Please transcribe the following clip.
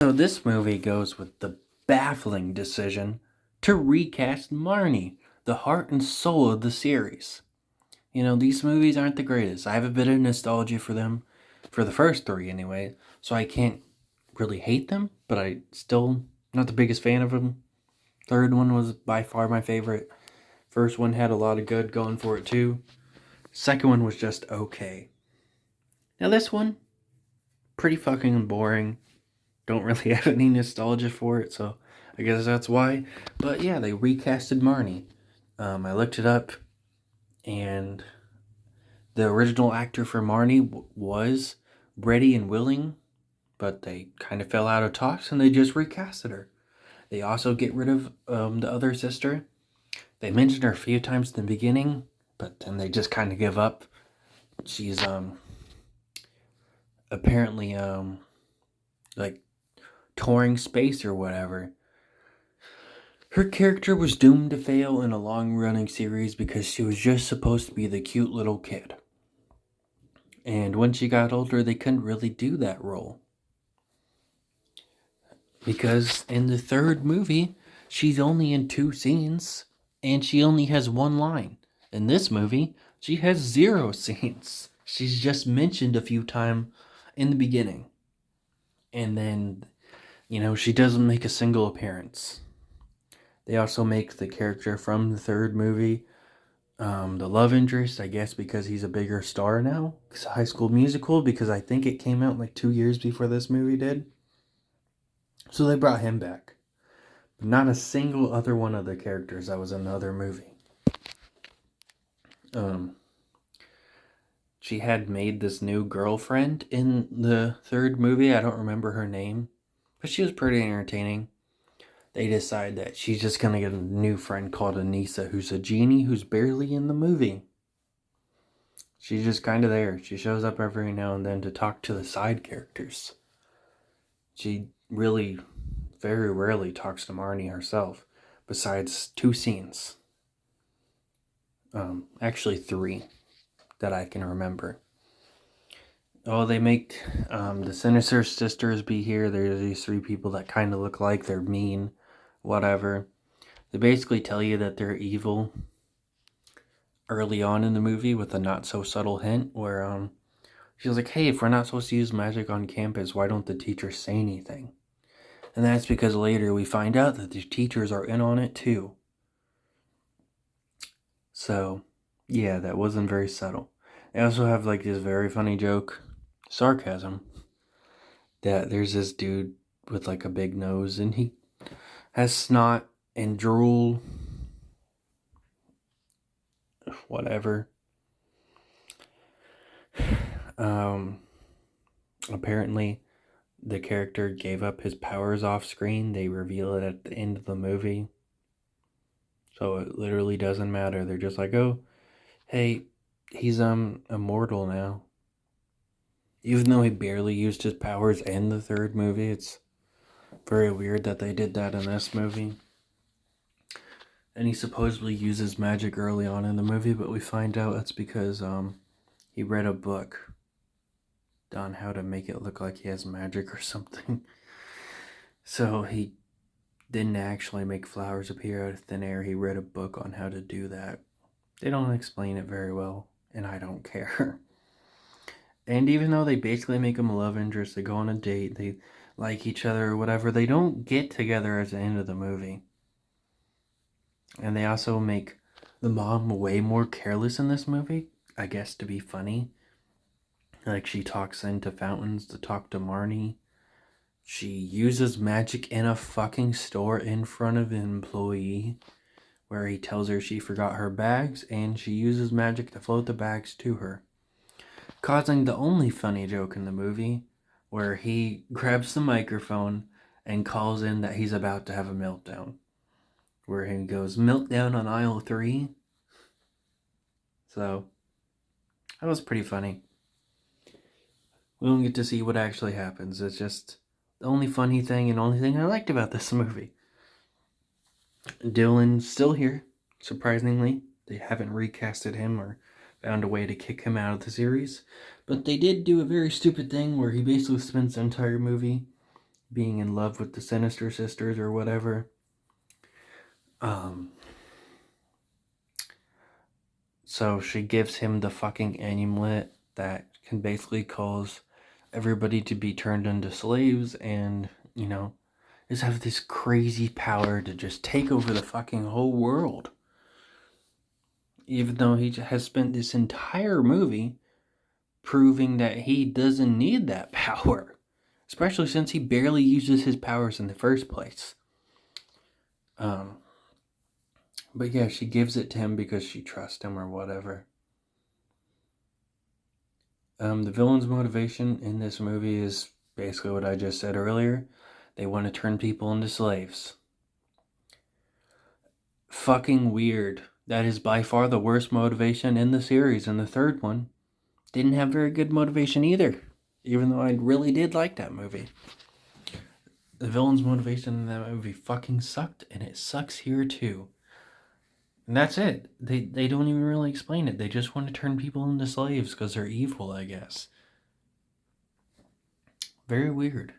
So this movie goes with the baffling decision to recast Marnie, the heart and soul of the series. These movies aren't the greatest. I have a bit of nostalgia for them, for the first three anyway, so I can't really hate them, but I still not the biggest fan of them. Third one was by far my favorite. First one had a lot of good going for it too. Second one was just okay. Now this one, pretty fucking boring. Don't really have any nostalgia for it, so I guess that's why. But yeah, they recasted Marnie. I looked it up, and the original actor for Marnie was ready and willing, but they kind of fell out of talks and they just recasted her. They also get rid of the other sister. They mentioned her a few times in the beginning, but then they just kind of give up. She's apparently like touring space or whatever. Her character was doomed to fail in a long-running series because she was just supposed to be the cute little kid. And when she got older, they couldn't really do that role. Because in the third movie, she's only in 2 scenes, and she only has 1 line. In this movie, she has 0 scenes. She's just mentioned a few times in the beginning. And then, she doesn't make a single appearance. They also make the character from the third movie the love interest, I guess, because he's a bigger star now. It's a High School Musical, because I think it came out like 2 years before this movie did. So they brought him back. But not a single other one of the characters that was in the other movie. She had made this new girlfriend in the third movie. I don't remember her name, but she was pretty entertaining. They decide that she's just going to get a new friend called Anissa, who's a genie who's barely in the movie. She's just kind of there. She shows up every now and then to talk to the side characters. She really very rarely talks to Marnie herself, besides 2 scenes. Actually 3 that I can remember. Oh, they make the Sinister Sisters be here. There's these 3 people that kind of look like they're mean, whatever. They basically tell you that they're evil early on in the movie with a not so subtle hint where she's like, hey, if we're not supposed to use magic on campus, why don't the teachers say anything? And that's because later we find out that the teachers are in on it too. So, yeah, that wasn't very subtle. They also have like this very funny joke, sarcasm, that there's this dude with like a big nose and he has snot and drool, whatever. Apparently the character gave up his powers off screen. They reveal it at the end of the movie. So it literally doesn't matter. They're just like, oh, hey, he's immortal now. Even though he barely used his powers in the third movie, it's very weird that they did that in this movie. And he supposedly uses magic early on in the movie, but we find out that's because he read a book on how to make it look like he has magic or something. So he didn't actually make flowers appear out of thin air. He read a book on how to do that. They don't explain it very well, and I don't care. And even though they basically make him a love interest, they go on a date, they like each other or whatever, they don't get together at the end of the movie. And they also make the mom way more careless in this movie, I guess to be funny. Like, she talks into fountains to talk to Marnie. She uses magic in a fucking store in front of an employee, where he tells her she forgot her bags, and she uses magic to float the bags to her, causing the only funny joke in the movie, where he grabs the microphone and calls in that he's about to have a meltdown, where he goes, meltdown on aisle 3. So that was pretty funny. We don't get to see what actually happens. It's just the only funny thing and only thing I liked about this movie. Dylan's still here, surprisingly. They haven't recasted him or found a way to kick him out of the series. But they did do a very stupid thing where he basically spends the entire movie being in love with the Sinister Sisters or whatever. So she gives him the fucking amulet that can basically cause everybody to be turned into slaves and, just have this crazy power to just take over the fucking whole world. Even though he has spent this entire movie proving that he doesn't need that power. Especially since he barely uses his powers in the first place. But yeah, she gives it to him because she trusts him or whatever. The villain's motivation in this movie is basically what I just said earlier. They want to turn people into slaves. Fucking weird. That is by far the worst motivation in the series, and the third one didn't have very good motivation either, even though I really did like that movie. The villain's motivation in that movie fucking sucked, and it sucks here too. And that's it. They don't even really explain it. They just want to turn people into slaves because they're evil, I guess. Very weird.